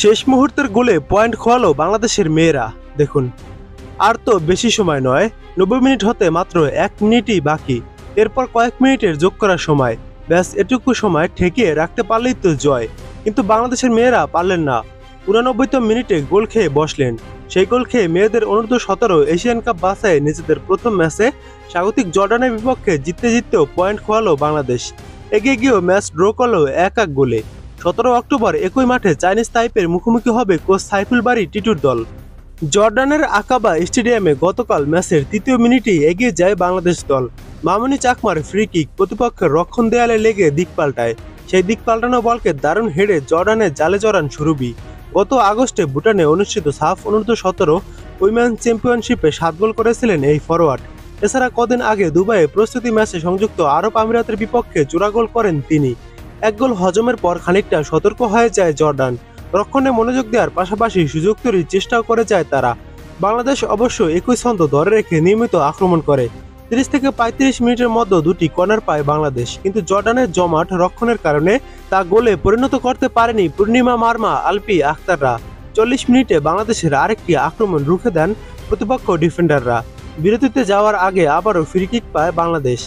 শেষ মুহূর্তের গোলে পয়েন্ট খোয়ালো বাংলাদেশের মেয়েরা। দেখুন, আর তো বেশি সময় নয়, 90 মিনিট হতে মাত্র 1 মিনিটই বাকি। এরপর কয়েক মিনিটের যোগ করার সময়, ব্যাস এটুকু সময় ঠেকিয়ে রাখতে পারলেই তো জয়। কিন্তু বাংলাদেশের মেয়েরা পারলেন না। 89তম মিনিটে গোল খেয়ে বসলেন। সেই গোল খেয়ে মেয়েদের অনূর্ধ্ব-17 এশিয়ান কাপ বাছাইয়ে নিজেদের প্রথম ম্যাচে স্বাগতিক জর্ডানের বিপক্ষে জিততেও পয়েন্ট খোয়ালো বাংলাদেশ। এগিয়ে গিয়েও ম্যাচ ড্র করলো 1-1 গোলে। 17 অক্টোবর একই মাঠে চাইনিজ তাইপের মুখোমুখি হবে কোচ সাইফুল বারী টিটুর দল। জর্ডানের আকাবা স্টেডিয়ামে গতকাল ম্যাচের 3য় মিনিটেই এগিয়ে যায় বাংলাদেশ দল। মামুনি চাকমার ফ্রি কিক প্রতিপক্ষের রক্ষণ দেয়ালে লেগে দিক পাল্টায়। সেই দিক পাল্টানো বলকে দারুণ হেডে জর্ডানের জালে জড়ান সুরভি। গত আগস্টে ভুটানে অনুষ্ঠিত সাফ অনূর্ধ্ব-17 উইমেন চ্যাম্পিয়নশিপে 7 গোল করেছিলেন এই ফরোয়ার্ড। এছাড়া কদিন আগে দুবাইয়ে প্রস্তুতি ম্যাচে সংযুক্ত আরব আমিরাতের বিপক্ষে জোড়া গোল করেন তিনি। 1 গোল হজমের পর খানিকটা সতর্ক হয়ে যায় জর্ডান। রক্ষণে মনোযোগ দেওয়ার পাশাপাশি সুযোগ তৈরির চেষ্টাও করে যায় তারা। বাংলাদেশ অবশ্য একই ছন্দ ধরে রেখে নিয়মিত আক্রমণ করে। 30 থেকে 35 মিনিটের মধ্যে 2টি কর্নার পায় বাংলাদেশ, কিন্তু জর্ডানের জমাট রক্ষণের কারণে তা গোলে পরিণত করতে পারেনি পূর্ণিমা মার্মা, আলপি আক্তাররা। 40 মিনিটে বাংলাদেশের আরেকটি আক্রমণ রুখে দেন প্রতিপক্ষ ডিফেন্ডাররা। বিরতিতে যাওয়ার আগে আবারও ফ্রি কিক পায় বাংলাদেশ।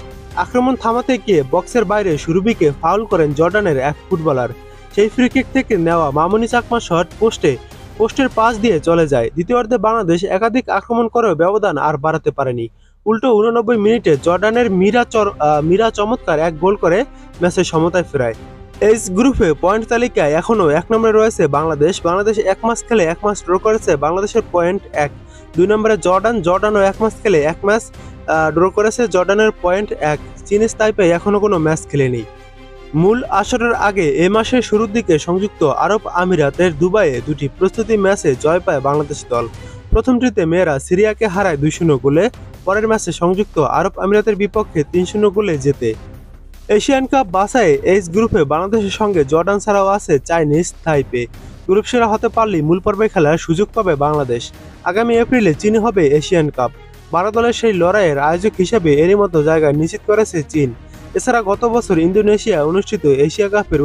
আক্রমণ থামাতে গিয়ে বক্সের বাইরে সুরভিকে ফাউল করেন জর্ডানের এক ফুটবলার। সেই ফ্রি কিক থেকে নেওয়া মামুনি চাকমা শট পোস্টের পাশ দিয়ে চলে যায়। দ্বিতীয়ার্ধে বাংলাদেশ একাধিক আক্রমণ করেও ব্যবধান আর বাড়াতে পারেনি। উল্টো 89 মিনিটে জর্ডানের মীরা চমৎকার 1 গোল করে ম্যাচে সমতায় ফেরায়। এইচ গ্রুপে পয়েন্ট তালিকায় এখনও 1 নম্বরে রয়েছে বাংলাদেশ। 1 ম্যাচ খেলে 1 ম্যাচ ড্র করেছে, বাংলাদেশের পয়েন্ট 1। 2 নম্বরে জর্ডানও 1 ম্যাচ খেলে 1 ম্যাচ ড্র করেছে, জর্ডানের পয়েন্ট 1। চীনিজ তাইপে এখনও কোনো ম্যাচ খেলেনি। মূল আসরের আগে এ মাসের শুরুর দিকে সংযুক্ত আরব আমিরাতের দুবাইয়ে 2টি প্রস্তুতি ম্যাচে জয় পায় বাংলাদেশ দল। প্রথমটিতে মেয়েরা সিরিয়াকে হারায় 2-0 গোলে, পরের ম্যাচে সংযুক্ত আরব আমিরাতের বিপক্ষে 3-0 গোলে জেতে। এশিয়ান কাপ বাছাইয়ে এইচ গ্রুপে বাংলাদেশের সঙ্গে জর্ডান ছাড়াও আছে চাইনিজ তাইপে। গ্রুপ সেরা হতে পারলেই মূল পর্বে খেলার সুযোগ পাবে বাংলাদেশ। আগামী এপ্রিলে চীনে হবে এশিয়ান কাপ। 12 দলের সেই লড়াইয়ের আয়োজক হিসেবে এরই মতো জায়গা নিশ্চিত করেছে চীন। এছাড়া গত বছর ইন্দোনেশিয়া অনুষ্ঠিত এশিয়া কাপের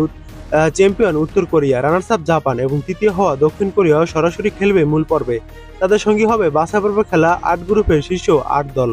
চ্যাম্পিয়ন উত্তর কোরিয়া, রানার্স আপ জাপান এবং তৃতীয় হওয়া দক্ষিণ কোরিয়াও সরাসরি খেলবে মূল পর্বে। তাদের সঙ্গী হবে বাছাই পর্বে খেলা 8 গ্রুপের শীর্ষ 8 দল।